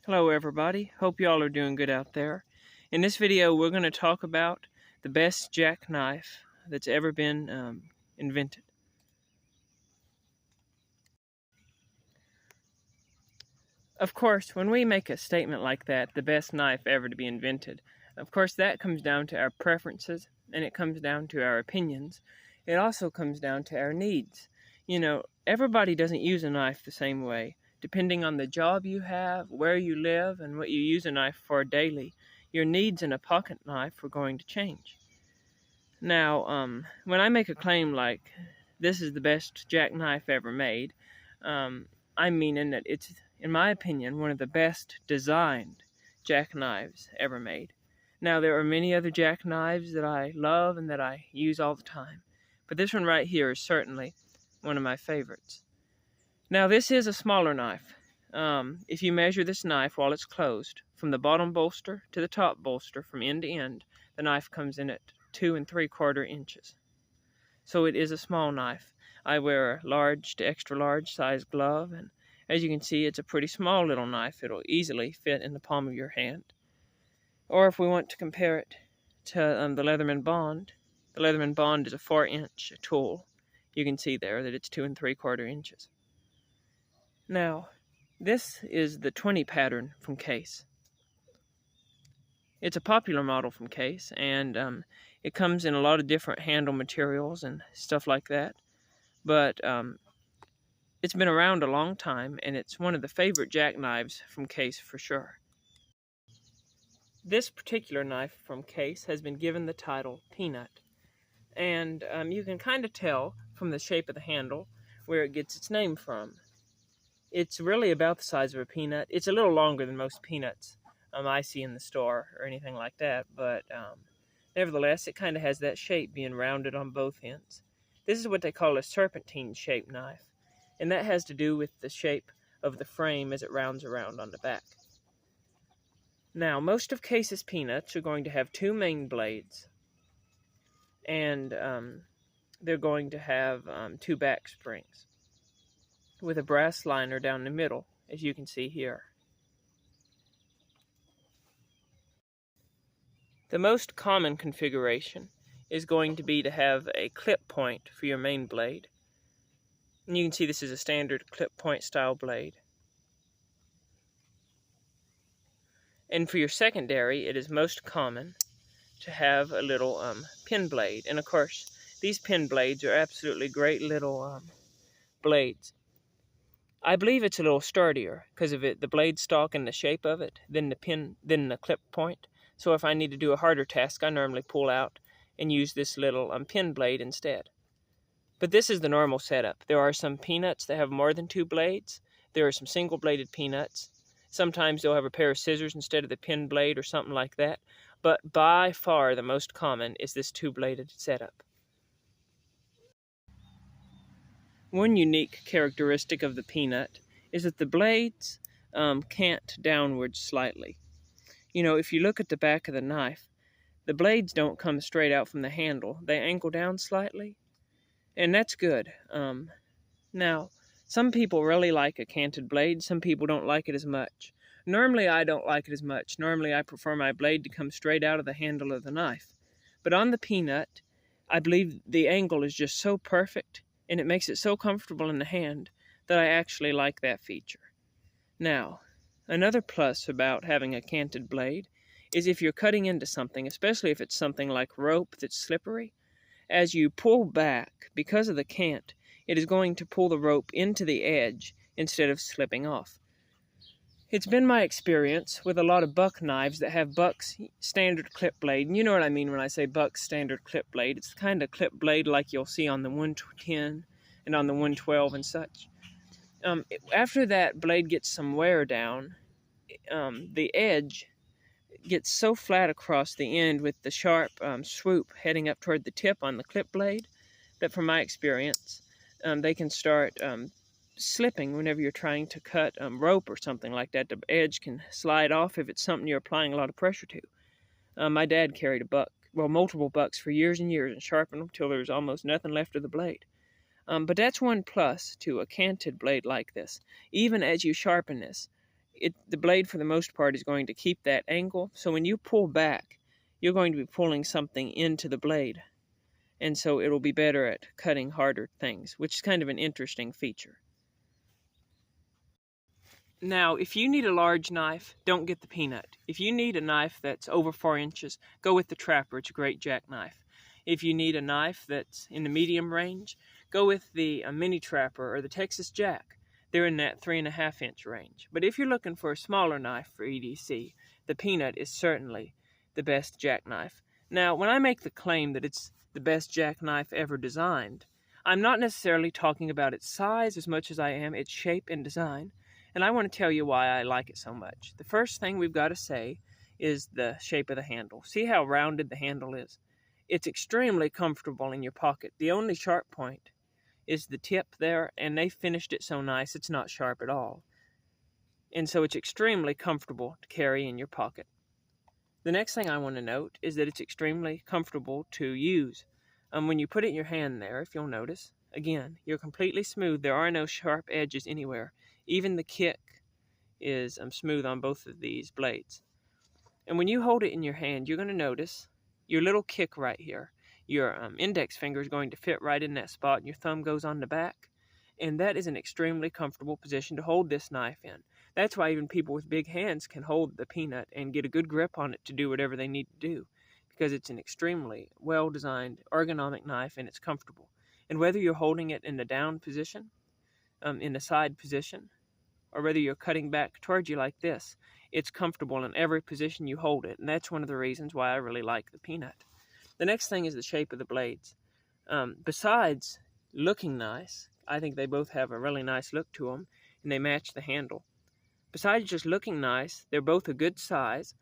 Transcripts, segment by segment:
Hello everybody, hope y'all are doing good out there. In this video we're going to talk about the best jackknife that's ever been invented. Of course, when we make a statement like that, the best knife ever to be invented, of course that comes down to our preferences and it comes down to our opinions. It also comes down to our needs. You know, everybody doesn't use a knife the same way. Depending on the job you have, where you live, and what you use a knife for daily, your needs in a pocket knife are going to change. Now, when I make a claim like, this is the best jackknife ever made, I mean in that it's, in my opinion, one of the best designed jackknives ever made. Now, there are many other jackknives that I love and that I use all the time, but this one right here is certainly one of my favorites. Now, this is a smaller knife. If you measure this knife while it's closed, from the bottom bolster to the top bolster, from end to end, the knife comes in at 2 3/4 inches. So it is a small knife. I wear a large to extra large size glove, and as you can see, it's a pretty small little knife. It'll easily fit in the palm of your hand. Or if we want to compare it to the Leatherman Bond, the Leatherman Bond is a 4-inch tool. You can see there that it's 2 3/4 inches. Now, this is the 20 pattern from Case. It's a popular model from Case, and it comes in a lot of different handle materials and stuff like that. But it's been around a long time, and it's one of the favorite jackknives from Case for sure. This particular knife from Case has been given the title Peanut, and you can kind of tell from the shape of the handle where it gets its name from. It's really about the size of a peanut. It's a little longer than most peanuts I see in the store or anything like that, but nevertheless, it kind of has that shape, being rounded on both ends. This is what they call a serpentine-shaped knife, and that has to do with the shape of the frame as it rounds around on the back. Now, most of Case's peanuts are going to have 2 main blades, and they're going to have 2 back springs with a brass liner down the middle, as you can see here. The most common configuration is going to be to have a clip point for your main blade. And you can see this is a standard clip point style blade. And for your secondary, it is most common to have a little pin blade. And of course, these pin blades are absolutely great little blades. I believe it's a little sturdier because of the blade stock and the shape of it than the clip point. So if I need to do a harder task, I normally pull out and use this little pin blade instead. But this is the normal setup. There are some peanuts that have more than 2 blades. There are some single-bladed peanuts. Sometimes they'll have a pair of scissors instead of the pin blade or something like that. But by far the most common is this 2-bladed setup. One unique characteristic of the peanut is that the blades cant downwards slightly. You know, if you look at the back of the knife, the blades don't come straight out from the handle. They angle down slightly, and that's good. Now, some people really like a canted blade. Some people don't like it as much. Normally, I don't like it as much. Normally, I prefer my blade to come straight out of the handle of the knife. But on the peanut, I believe the angle is just so perfect, and it makes it so comfortable in the hand that I actually like that feature. Now, another plus about having a canted blade is if you're cutting into something, especially if it's something like rope that's slippery, as you pull back, because of the cant, it is going to pull the rope into the edge instead of slipping off. It's been my experience with a lot of buck knives that have Buck's standard clip blade. And you know what I mean when I say Buck's standard clip blade. It's the kind of clip blade like you'll see on the 110 and on the 112 and such. After that blade gets some wear down, the edge gets so flat across the end with the sharp swoop heading up toward the tip on the clip blade that from my experience, they can start slipping whenever you're trying to cut rope or something like that. The edge can slide off if it's something you're applying a lot of pressure to. My dad carried multiple bucks for years and years and sharpened them till there was almost nothing left of the blade. But that's one plus to a canted blade like this. Even as you sharpen this, the blade for the most part is going to keep that angle. So when you pull back, you're going to be pulling something into the blade. And so it'll be better at cutting harder things, which is kind of an interesting feature. Now, if you need a large knife, don't get the Peanut. If you need a knife that's over 4 inches, go with the Trapper. It's a great jackknife. If you need a knife that's in the medium range, go with the Mini Trapper or the Texas Jack. They're in that 3.5 inch range. But if you're looking for a smaller knife for EDC, the Peanut is certainly the best jackknife. Now, when I make the claim that it's the best jackknife ever designed, I'm not necessarily talking about its size as much as I am its shape and design. And I want to tell you why I like it so much. The first thing we've got to say is the shape of the handle. See how rounded the handle is? It's extremely comfortable in your pocket. The only sharp point is the tip there, and they finished it so nice it's not sharp at all. And so it's extremely comfortable to carry in your pocket. The next thing I want to note is that it's extremely comfortable to use. When you put it in your hand there, if you'll notice, again, you're completely smooth. There are no sharp edges anywhere. Even the kick is smooth on both of these blades. And when you hold it in your hand, you're going to notice your little kick right here. Your index finger is going to fit right in that spot, and your thumb goes on the back. And that is an extremely comfortable position to hold this knife in. That's why even people with big hands can hold the Peanut and get a good grip on it to do whatever they need to do, because it's an extremely well-designed ergonomic knife and it's comfortable. And whether you're holding it in the down position, in the side position, or whether you're cutting back towards you like this, it's comfortable in every position you hold it, and that's one of the reasons why I really like the Peanut. The next thing is the shape of the blades. Besides looking nice, I think they both have a really nice look to them, and they match the handle. Besides just looking nice, they're both a good size,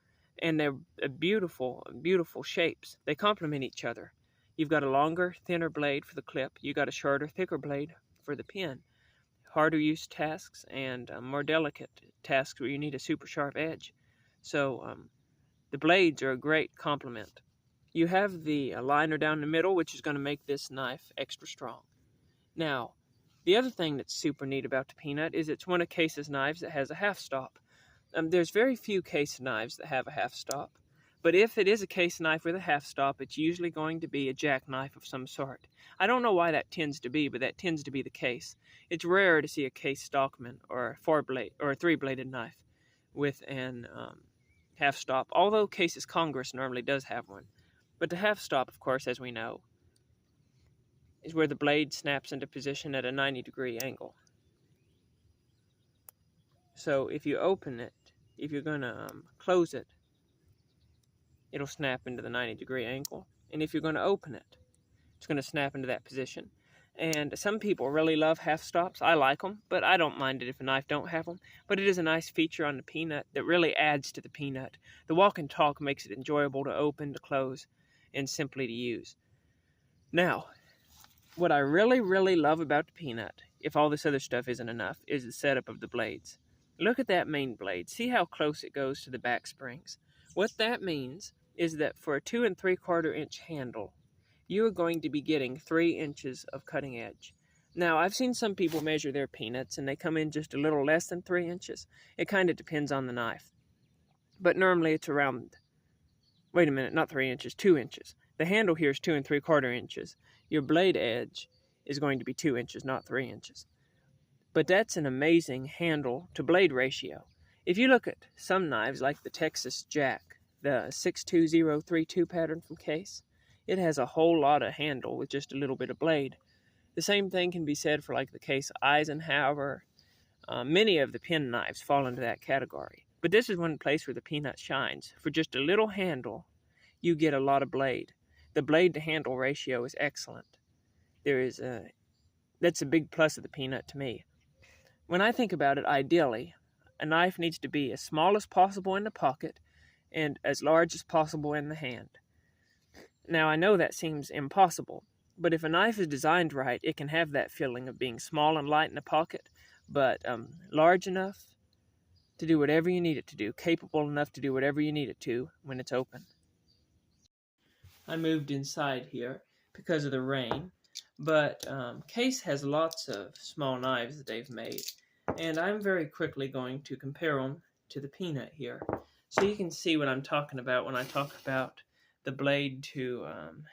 and they're beautiful, beautiful shapes. They complement each other. You've got a longer, thinner blade for the clip. You've got a shorter, thicker blade for the pen. Harder use tasks and more delicate tasks where you need a super sharp edge. So the blades are a great complement. You have the liner down the middle, which is going to make this knife extra strong. Now, the other thing that's super neat about the Peanut is it's one of Case's knives that has a half stop. There's very few Case knives that have a half stop, but if it is a Case knife with a half stop, it's usually going to be a jackknife of some sort. I don't know why that tends to be, but that tends to be the case. It's rare to see a Case Stockman or a 3-bladed knife with an half stop, although Case's Congress normally does have one. But the half stop, of course, as we know, is where the blade snaps into position at a 90-degree angle. So if you open it, if you're going to close it, it'll snap into the 90-degree angle. And if you're going to open it, it's going to snap into that position. And some people really love half stops. I like them, but I don't mind it if a knife don't have them. But it is a nice feature on the Peanut that really adds to the Peanut. The walk and talk makes it enjoyable to open, to close, and simply to use. Now, what I really, really love about the Peanut, if all this other stuff isn't enough, is the setup of the blades. Look at that main blade. See how close it goes to the back springs. What that means is that for a 2 3/4 inch handle, you are going to be getting 3 inches of cutting edge. Now, I've seen some people measure their Peanuts and they come in just a little less than 3 inches. It kind of depends on the knife. But normally it's around, wait a minute, not 3 inches, 2 inches. The handle here is 2 3/4 inches. Your blade edge is going to be 2 inches, not 3 inches. But that's an amazing handle to blade ratio. If you look at some knives like the Texas Jack, the 62032 pattern from Case, it has a whole lot of handle with just a little bit of blade. The same thing can be said for like the Case Eisenhower. Many of the pen knives fall into that category. But this is one place where the Peanut shines. For just a little handle, you get a lot of blade. The blade to handle ratio is excellent. That's a big plus of the Peanut to me. When I think about it, ideally, a knife needs to be as small as possible in the pocket and as large as possible in the hand. Now, I know that seems impossible, but if a knife is designed right, it can have that feeling of being small and light in the pocket, but large enough to do whatever you need it to do, capable enough to do whatever you need it to when it's open. I moved inside here because of the rain, but Case has lots of small knives that they've made. And I'm very quickly going to compare them to the peanut here. So you can see what I'm talking about when I talk about the blade to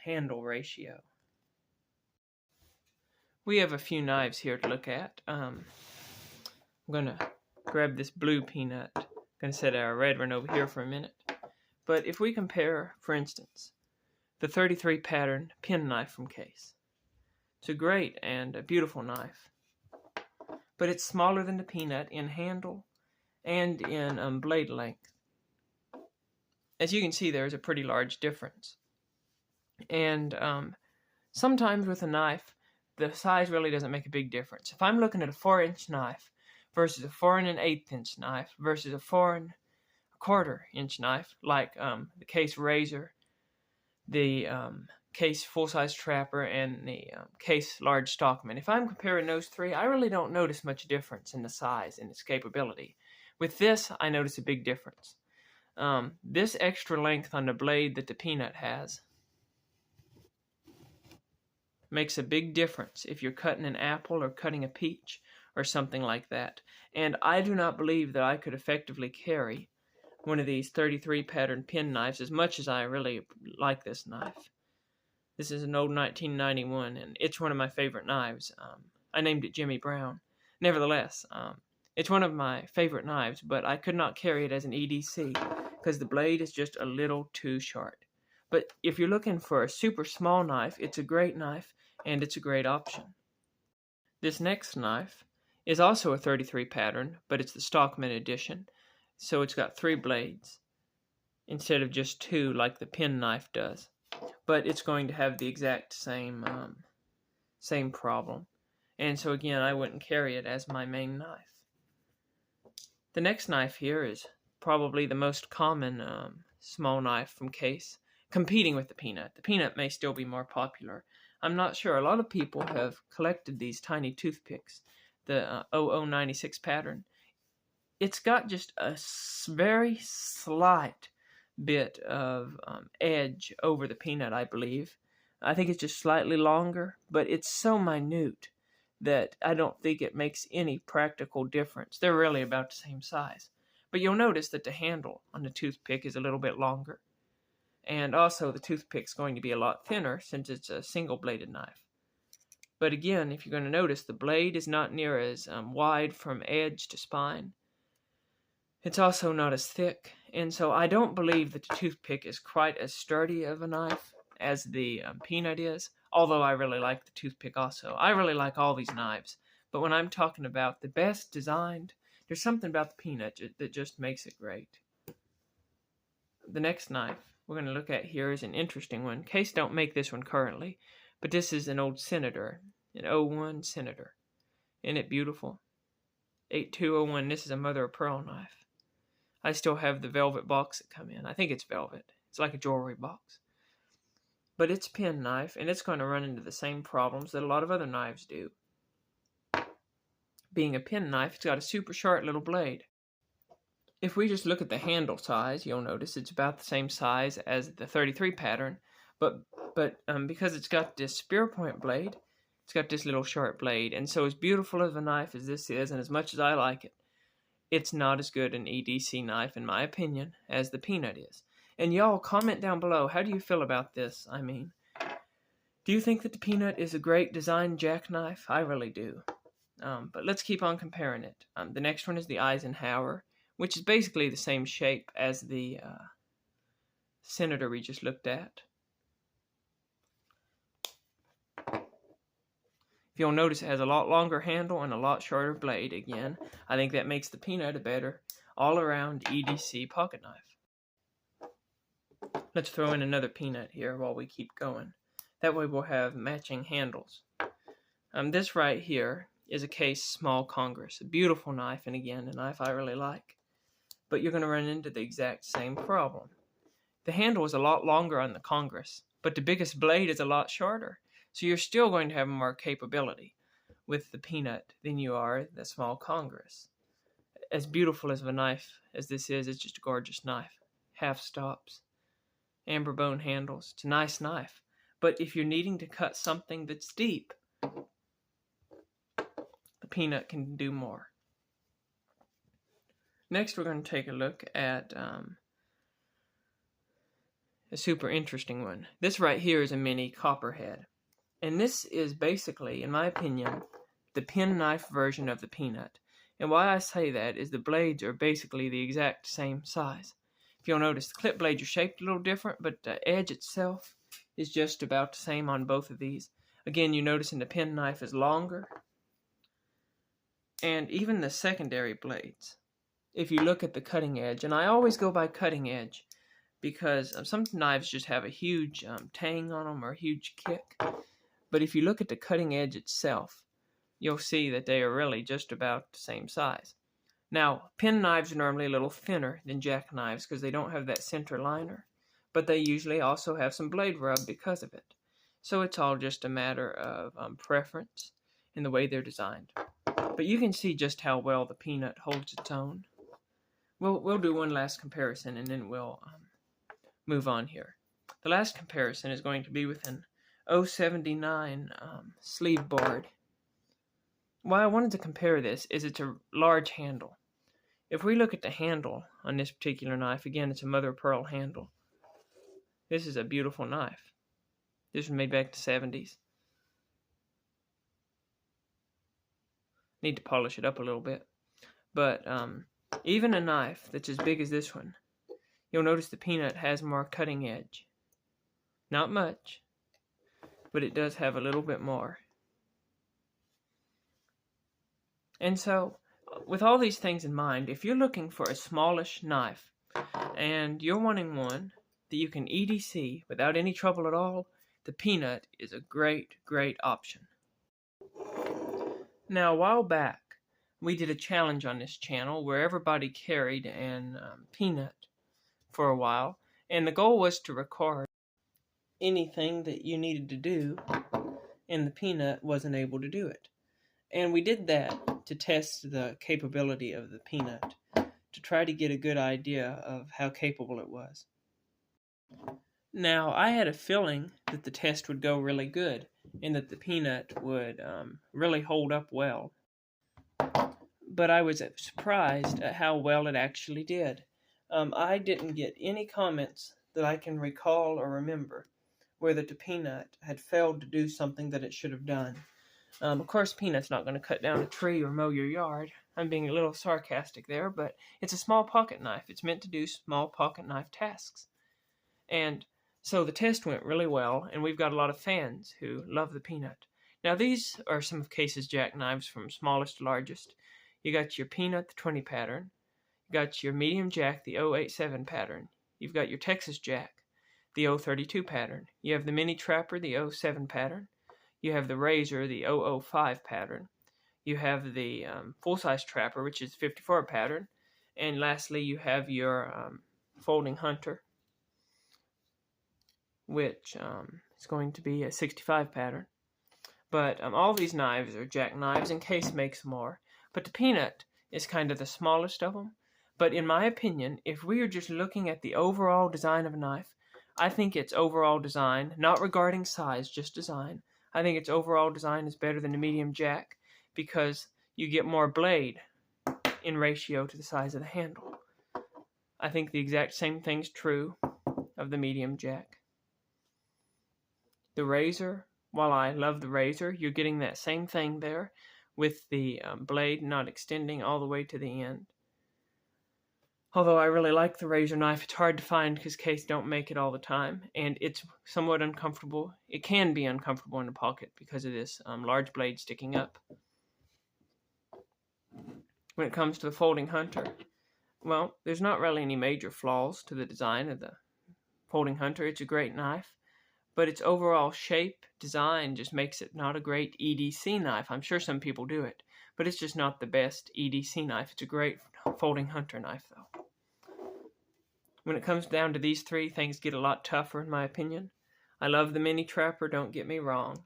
handle ratio. We have a few knives here to look at. I'm going to grab this blue peanut. I'm going to set our red one over here for a minute. But if we compare, for instance, the 33 pattern penknife from Case. It's a great and a beautiful knife. But it's smaller than the peanut in handle and in blade length. As you can see, there's a pretty large difference. And sometimes with a knife, the size really doesn't make a big difference. If I'm looking at a 4-inch knife versus a 4 1/8 inch knife versus a 4 1/4 inch knife, like the Case Razor, the Case full-size Trapper, and the Case large Stockman, if I'm comparing those three, I really don't notice much difference in the size and its capability. With this, I notice a big difference. This extra length on the blade that the peanut has makes a big difference if you're cutting an apple or cutting a peach or something like that. And I do not believe that I could effectively carry one of these 33 pattern pen knives as much as I really like this knife. This is an old 1991, and it's one of my favorite knives. I named it Jimmy Brown. Nevertheless, it's one of my favorite knives, but I could not carry it as an EDC because the blade is just a little too short. But if you're looking for a super small knife, it's a great knife, and it's a great option. This next knife is also a 33 pattern, but it's the Stockman edition, so it's got 3 blades instead of just 2 like the pen knife does. But it's going to have the exact same problem. And so again, I wouldn't carry it as my main knife. The next knife here is probably the most common small knife from Case, competing with the peanut. The peanut may still be more popular. I'm not sure. A lot of people have collected these tiny toothpicks, the 0096 pattern. It's got just a very slight bit of edge over the peanut, I believe. I think it's just slightly longer, but it's so minute that I don't think it makes any practical difference. They're really about the same size. But you'll notice that the handle on the toothpick is a little bit longer. And also the toothpick's going to be a lot thinner since it's a single-bladed knife. But again, if you're going to notice, the blade is not near as wide from edge to spine. It's also not as thick, and so I don't believe that the toothpick is quite as sturdy of a knife as the peanut is, although I really like the toothpick also. I really like all these knives, but when I'm talking about the best designed, there's something about the peanut that just makes it great. The next knife we're going to look at here is an interesting one. Case don't make this one currently, but this is an old Senator, an 01 Senator. Isn't it beautiful? 8201, this is a mother of pearl knife. I still have the velvet box that come in. I think it's velvet. It's like a jewelry box. But it's a pen knife, and it's going to run into the same problems that a lot of other knives do. Being a pen knife, it's got a super short little blade. If we just look at the handle size, you'll notice it's about the same size as the 33 pattern, but because it's got this spear point blade, it's got this little short blade, and so as beautiful of a knife as this is, and as much as I like it, it's not as good an EDC knife, in my opinion, as the peanut is. And y'all comment down below, how do you feel about this? I mean, do you think that the peanut is a great design jackknife? I really do. But let's keep on comparing it. The next one is the Eisenhower, which is basically the same shape as the Senator we just looked at. If you'll notice, it has a lot longer handle and a lot shorter blade. Again, I think that makes the peanut a better all-around EDC pocket knife. Let's throw in another peanut here while we keep going. That way we'll have matching handles. This right here is a Case Small Congress. A beautiful knife, and again, a knife I really like. But you're going to run into the exact same problem. The handle is a lot longer on the Congress, but the biggest blade is a lot shorter. So you're still going to have more capability with the peanut than you are the Small Congress. As beautiful as of a knife as this is, it's just a gorgeous knife. Half stops, amber bone handles. It's a nice knife. But if you're needing to cut something that's deep, the peanut can do more. Next, we're going to take a look at a super interesting one. This right here is a mini copperhead. And this is basically, in my opinion, the penknife version of the peanut. And why I say that is the blades are basically the exact same size. If you'll notice, the clip blades are shaped a little different, but the edge itself is just about the same on both of these. Again, you notice in the penknife is longer. And even the secondary blades, if you look at the cutting edge, and I always go by cutting edge because some knives just have a huge tang on them or a huge kick. But if you look at the cutting edge itself, you'll see that they are really just about the same size. Now, pen knives are normally a little thinner than jackknives because they don't have that center liner, but they usually also have some blade rub because of it. So it's all just a matter of preference in the way they're designed. But you can see just how well the peanut holds its own. We'll do one last comparison and then we'll move on here. The last comparison is going to be with an 079 sleeve board. Why I wanted to compare this is it's a large handle. If we look at the handle on this particular knife, again, it's a mother of pearl handle. This is a beautiful knife. This was made back in the 70s. Need to polish it up a little bit. But even a knife that's as big as this one, you'll notice the peanut has more cutting edge. Not much, but it does have a little bit more. And so, with all these things in mind, if you're looking for a smallish knife, and you're wanting one that you can EDC without any trouble at all, the peanut is a great, great option. Now, a while back, we did a challenge on this channel where everybody carried an peanut for a while, and the goal was to record anything that you needed to do, and the peanut wasn't able to do it. And we did that to test the capability of the peanut, to try to get a good idea of how capable it was. Now, I had a feeling that the test would go really good, and that the peanut would really hold up well. But I was surprised at how well it actually did. I didn't get any comments that I can recall or remember where the peanut had failed to do something that it should have done. Of course, peanut's not going to cut down a tree or mow your yard. I'm being a little sarcastic there, but it's a small pocket knife. It's meant to do small pocket knife tasks. And so the test went really well, and we've got a lot of fans who love the peanut. Now, these are some of Case's jackknives from smallest to largest. You got your peanut, the 20 pattern. You got your medium jack, the 087 pattern. You've got your Texas jack, the 032 pattern. You have the mini trapper, the 07 pattern. You have the razor, the 005 pattern. You have the full-size trapper, which is 54 pattern. And lastly, you have your folding hunter, which is going to be a 65 pattern. But all these knives are jackknives, and Case makes more. But the peanut is kind of the smallest of them. But in my opinion, if we are just looking at the overall design of a knife, I think its overall design, not regarding size, just design, I think its overall design is better than the medium jack because you get more blade in ratio to the size of the handle. I think the exact same thing's true of the medium jack. The razor, while I love the razor, you're getting that same thing there with the blade not extending all the way to the end. Although I really like the razor knife, it's hard to find because Case don't make it all the time, and it's somewhat uncomfortable. It can be uncomfortable in the pocket because of this large blade sticking up. When it comes to the folding hunter, well, there's not really any major flaws to the design of the folding hunter. It's a great knife, but its overall shape, design just makes it not a great EDC knife. I'm sure some people do it, but it's just not the best EDC knife. It's a great folding hunter knife, though. When it comes down to these three, things get a lot tougher, in my opinion. I love the mini trapper, don't get me wrong,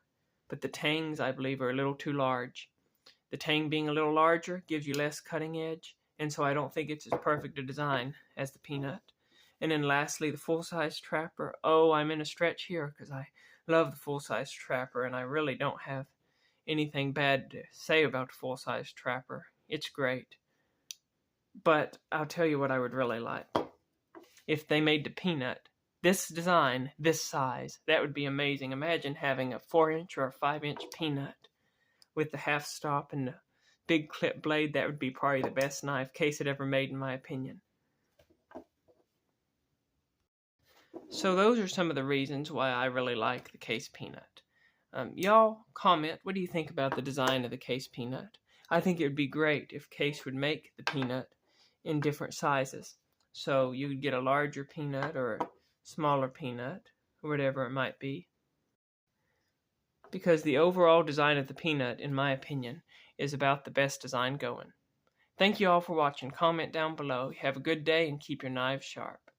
but the tangs, I believe, are a little too large. The tang being a little larger gives you less cutting edge, and so I don't think it's as perfect a design as the peanut. And then lastly, the full-size trapper. Oh, I'm in a stretch here because I love the full-size trapper, and I really don't have anything bad to say about the full-size trapper. It's great. But I'll tell you what I would really like. If they made the peanut this design, this size, that would be amazing. Imagine having a 4-inch or a 5-inch peanut with the half stop and the big clip blade. That would be probably the best knife Case had ever made, in my opinion. So those are some of the reasons why I really like the Case peanut. Y'all comment, what do you think about the design of the Case peanut? I think it would be great if Case would make the peanut in different sizes. So you could get a larger peanut or a smaller peanut, or whatever it might be. Because the overall design of the peanut, in my opinion, is about the best design going. Thank you all for watching. Comment down below. Have a good day and keep your knives sharp.